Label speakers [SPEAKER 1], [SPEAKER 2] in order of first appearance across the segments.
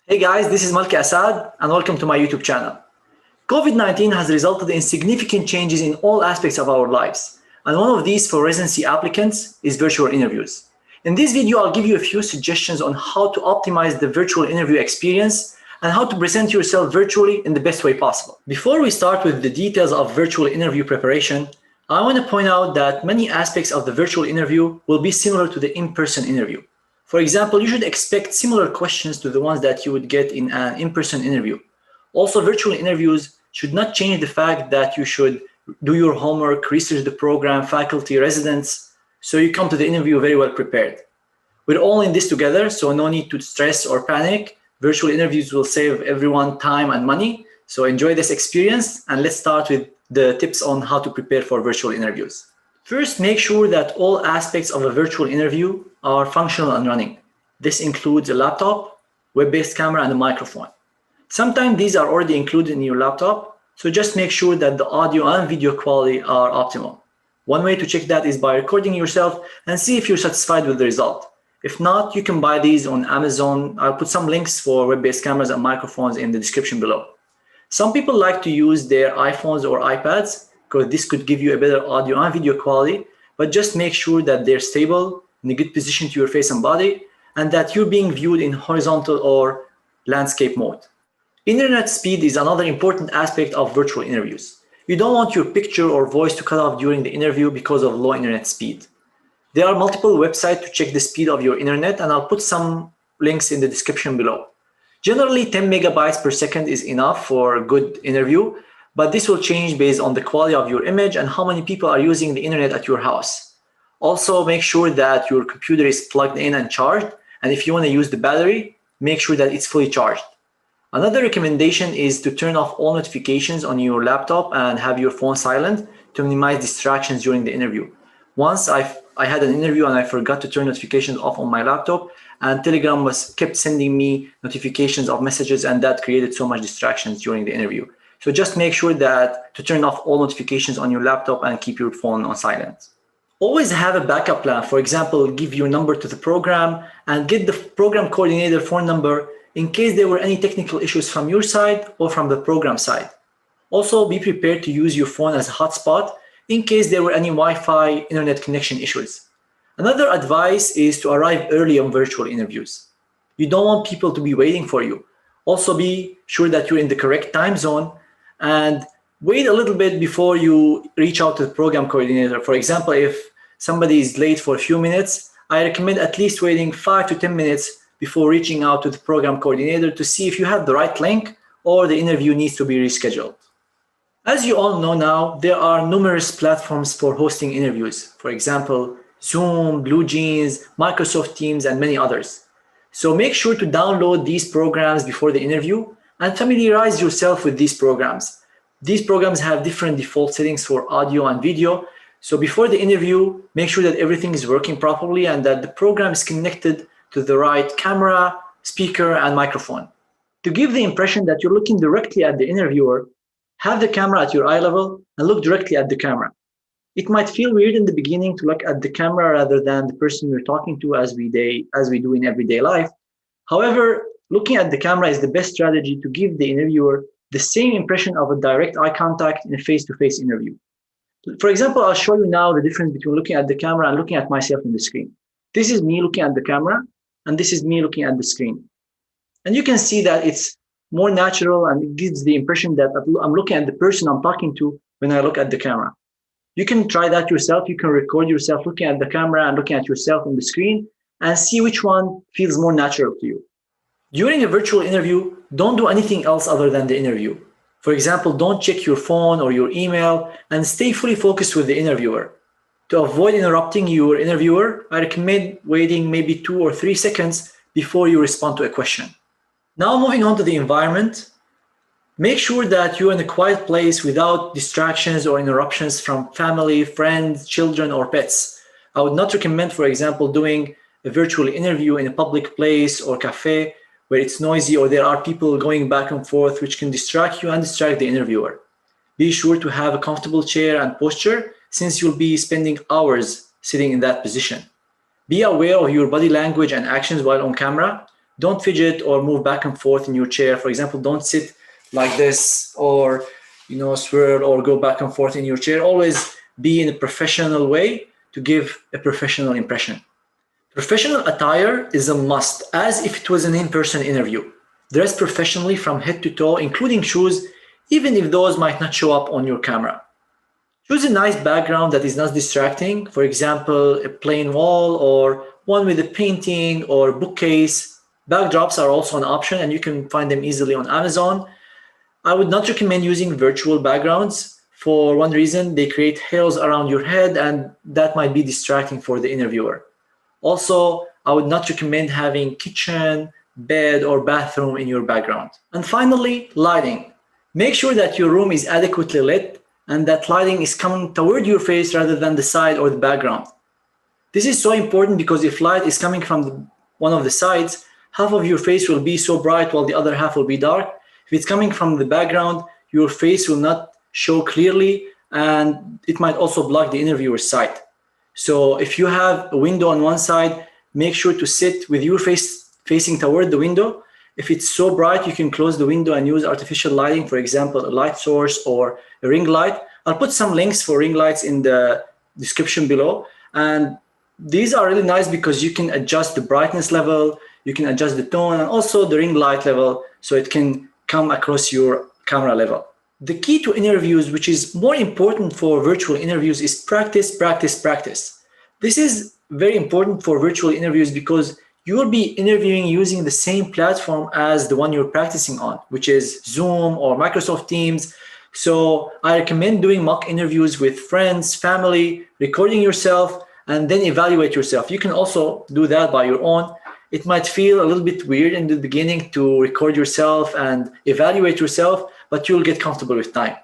[SPEAKER 1] Hey guys, this is Malki Assad and welcome to my YouTube channel. COVID-19 has resulted in significant changes in all aspects of our lives. And one of these for residency applicants is virtual interviews. In this video, I'll give you a few suggestions on how to optimize the virtual interview experience and how to present yourself virtually in the best way possible. Before we start with the details of virtual interview preparation, I want to point out that many aspects of the virtual interview will be similar to the in-person interview. For example, you should expect similar questions to the ones that you would get in an in-person interview. Also, virtual interviews should not change the fact that you should do your homework, research the program, faculty, residents, so you come to the interview very well prepared. We're all in this together, so no need to stress or panic. Virtual interviews will save everyone time and money. So enjoy this experience, and let's start with the tips on how to prepare for virtual interviews. First, make sure that all aspects of a virtual interview are functional and running. This includes a laptop, web-based camera, and a microphone. Sometimes these are already included in your laptop, so just make sure that the audio and video quality are optimal. One way to check that is by recording yourself and see if you're satisfied with the result. If not, you can buy these on Amazon. I'll put some links for web-based cameras and microphones in the description below. Some people like to use their iPhones or iPads because this could give you a better audio and video quality, but just make sure that they're stable, in a good position to your face and body, and that you're being viewed in horizontal or landscape mode. Internet speed is another important aspect of virtual interviews. You don't want your picture or voice to cut off during the interview because of low internet speed. There are multiple websites to check the speed of your internet, and I'll put some links in the description below. Generally, 10 megabytes per second is enough for a good interview, but this will change based on the quality of your image and how many people are using the internet at your house. Also, make sure that your computer is plugged in and charged, and if you want to use the battery, make sure that it's fully charged. Another recommendation is to turn off all notifications on your laptop and have your phone silent to minimize distractions during the interview. Once I had an interview and I forgot to turn notifications off on my laptop, and Telegram kept sending me notifications of messages, and that created so much distractions during the interview. So just make sure that to turn off all notifications on your laptop and keep your phone on silent. Always have a backup plan. For example, give your number to the program and get the program coordinator phone number in case there were any technical issues from your side or from the program side. Also, be prepared to use your phone as a hotspot in case there were any Wi-Fi internet connection issues. Another advice is to arrive early on virtual interviews. You don't want people to be waiting for you. Also, be sure that you're in the correct time zone and wait a little bit before you reach out to the program coordinator. For example, if somebody is late for a few minutes, I recommend at least waiting 5 to 10 minutes before reaching out to the program coordinator to see if you have the right link or the interview needs to be rescheduled. As you all know now, there are numerous platforms for hosting interviews. For example, Zoom, BlueJeans, Microsoft Teams, and many others. So make sure to download these programs before the interview and familiarize yourself with these programs. These programs have different default settings for audio and video. So before the interview, make sure that everything is working properly and that the program is connected to the right camera, speaker, and microphone. To give the impression that you're looking directly at the interviewer, have the camera at your eye level and look directly at the camera. It might feel weird in the beginning to look at the camera rather than the person you're talking to as we do in everyday life. However, looking at the camera is the best strategy to give the interviewer the same impression of a direct eye contact in a face-to-face interview. For example, I'll show you now the difference between looking at the camera and looking at myself in the screen. This is me looking at the camera, and this is me looking at the screen. And you can see that it's more natural and it gives the impression that I'm looking at the person I'm talking to when I look at the camera. You can try that yourself. You can record yourself looking at the camera and looking at yourself on the screen and see which one feels more natural to you. During a virtual interview, don't do anything else other than the interview. For example, don't check your phone or your email and stay fully focused with the interviewer. To avoid interrupting your interviewer, I recommend waiting maybe 2 or 3 seconds before you respond to a question. Now moving on to the environment, make sure that you're in a quiet place without distractions or interruptions from family, friends, children, or pets. I would not recommend, for example, doing a virtual interview in a public place or cafe where it's noisy or there are people going back and forth, which can distract you and distract the interviewer. Be sure to have a comfortable chair and posture since you'll be spending hours sitting in that position. Be aware of your body language and actions while on camera. don't fidget or move back and forth in your chair. For example, don't sit like this or swirl or go back and forth in your chair. Always be in a professional way to give a professional impression. Professional attire is a must, as if it was an in-person interview. Dress professionally from head to toe, including shoes, even if those might not show up on your camera. Choose a nice background that is not distracting. For example, a plain wall or one with a painting or bookcase. Backdrops are also an option and you can find them easily on Amazon. I would not recommend using virtual backgrounds. For one reason, they create halos around your head and that might be distracting for the interviewer. Also, I would not recommend having kitchen, bed, or bathroom in your background. And finally, lighting. Make sure that your room is adequately lit and that lighting is coming toward your face rather than the side or the background. This is so important because if light is coming from one of the sides, half of your face will be so bright while the other half will be dark. If it's coming from the background, your face will not show clearly and it might also block the interviewer's sight. So if you have a window on one side, make sure to sit with your face facing toward the window. If it's so bright, you can close the window and use artificial lighting, for example, a light source or a ring light. I'll put some links for ring lights in the description below. And these are really nice because you can adjust the brightness level, you can adjust the tone, and also the ring light level so it can come across your camera level. The key to interviews, which is more important for virtual interviews, is practice, practice, practice. This is very important for virtual interviews because you will be interviewing using the same platform as the one you're practicing on, which is Zoom or Microsoft Teams. So I recommend doing mock interviews with friends, family, recording yourself, and then evaluate yourself. You can also do that by your own. It might feel a little bit weird in the beginning to record yourself and evaluate yourself, but you'll get comfortable with time.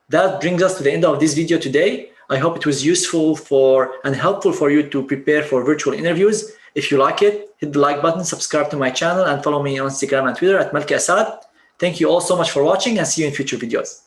[SPEAKER 1] That brings us to the end of this video today. I hope it was useful and helpful for you to prepare for virtual interviews. If you like it, hit the like button, subscribe to my channel, and follow me on Instagram and Twitter at Malki Assad. Thank you all so much for watching and see you in future videos.